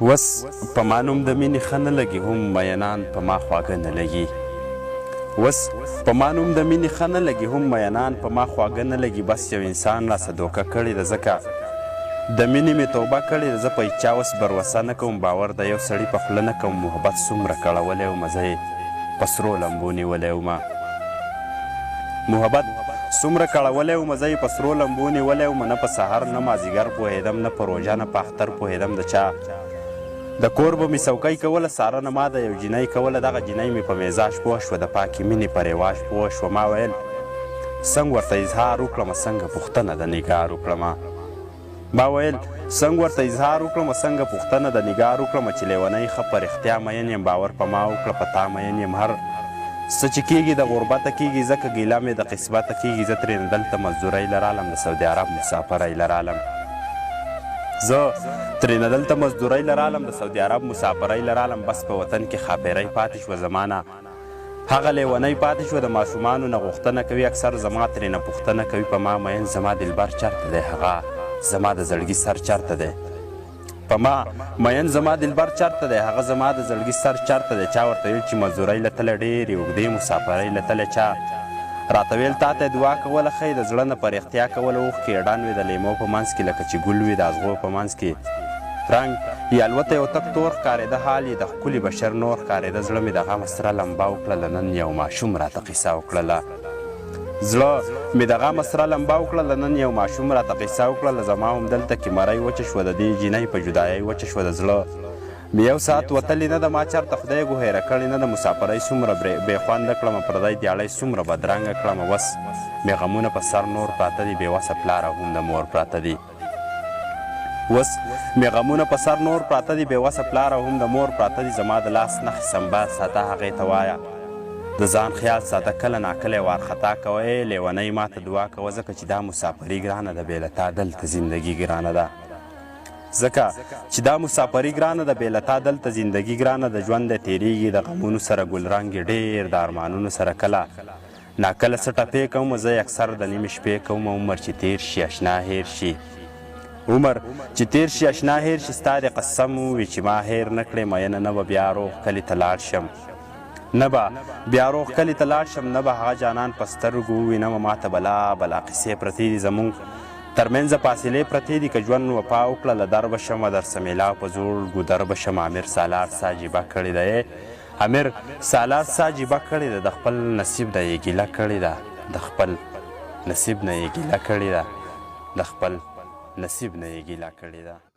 وس په ما نوم د مینې ښه نه لګي هم مینان په ما خواږه نه لګي وس په ما نوم د مینې ښه نه لګي هم مینان په ما خواږه نه لګي بس یو انسان راسه دوکه کړې ده ځکه د مینې مې توبه کړې ده زه په هیچا اوس بروسه نه کوم باور د یو سړي په خوله نه کوم محبت څومره کړولی ومه زه یې په سرو لمبو نیولی ومه محبت څومره کړولی ومه زه یې په سرو لمبو نیولی ومه نه په سهار نه مازدیګر پوهېدم نه په روژه نه په اختر پوهېدم د چا د کور به مې څوکۍ کوله ساره نه ما د یو جینۍ کوله دغه جینۍ مې په مزاج پوه شوه د پاکې مینې په رواج پوه شوه ما ویل څنګه ورته اظهار وکړمه څنګه پوښتنه د نګار وکړمه ما ویل څنګه ورته اظهار وکړمه څنګه پوښتنه د نګار وکړمه چې لیونۍ ښه په رښتیا مین یم باور په ما وکړه په تا مین یم هر څه چې کېږي د غربته کېږي ځکه ګیله مې د قسمته کېږي زه ترېنه دلته مزدورۍ لرالم د سعودي عرب مسافرۍ لرالم زه ترېنه دلته مزدورۍ لرالم د سعودي عرب مسافرۍ لرالم بس په وطن کې خاپیرۍ پاتې شوه زمانه هغه لیونۍ پاتې شوه د ماشومانو نه غوښتنه کوي اکثر زما ترېنه پوښتنه کوي په ما مین زما دلبر چېرته دی هغه زما د زړګي سر چېرته دی په ما مین زما دلبر چېرته دی هغه زما د زړګي سر چېرته دی چا ورته ویل چې مزدورۍ له تله ډېرې اوږدې مسافرۍ له تله چا راته ویل تا ته دعا کوله ښی د زړه نه په رښتیا کوله اوښکې اډان وي د لیمو په منځ کې لکه چې ګل وي د اغزغو په منځ کې رنګ یا الوته یو تک تور ښکارېده حال یې د ښکلي بشر نور ښکارېده زړه مې د غم سره لمبه وکړله نن یو ماشوم راته قیصه وکړله زړه مې د غم سره لمبه وکړله نن یو ماشوم راته قیصه وکړله زما هم دلته کې مرۍ وچه شوه د دې جینۍ په جدایۍ وچه شوه د زړه مې یو ساعت وتلې نه ده ما چېرته خدای ګوهیره کړې نه ده مسافرۍ څومره بې خونده کړمه پردی دیاړی څومره بدرنګه کړمه وس مې غمونه په سر نور پراته دي بېوسه پلاره هم د مور پراته دي وس مې غمونه په سر نور پراته دي بېوسه پلاره هم د مور پراته دي زما د لاس نښې سنبال ساته هغې ته وایه د ځان خیال ساته کله ناکله یې وارخطا کوه ای لیونۍ ما ته دعا کوه ځکه چې دا مسافري ګرانه ده بې له تا دلته زندګي ګرانه ده ځکه چې دا مسافري ګرانه ده بې له تا دلته زندګي ګرانه د ژوند دی تېرېږي د غمونو سره ګلرنګ یې ډېر د ارمانونو سره کله ناکله څه ټپې کوم زه یې اکثر د نیمې شپې کوم عمر چې تېر شي اشنا هېر شي عمر چې تېر شي اشنا هېر شي ستا د قسم وي چې ما هېر نه کړې مینه نه به بیا روغ کلي ته لاړ شم نه به بیا روغ کلي ته لاړ شم نه به هغه جانان په سترګو ووینمه ما ته بلا بلا قیسې پرتې دي زموږ ترمنځه فاصلې پرتې دي که ژوند وفا وکړه له در به شمه در سمیلا په زوړ ګودر به شم امیر سالار سا جیبه کړې ده امیر سالار سا جیبه کړې ده د خپل نصیب نه یې ګیله کړې ده د خپل نصیب نه یې ګیله کړې ده د خپل نصیب نه یې ګیله کړې ده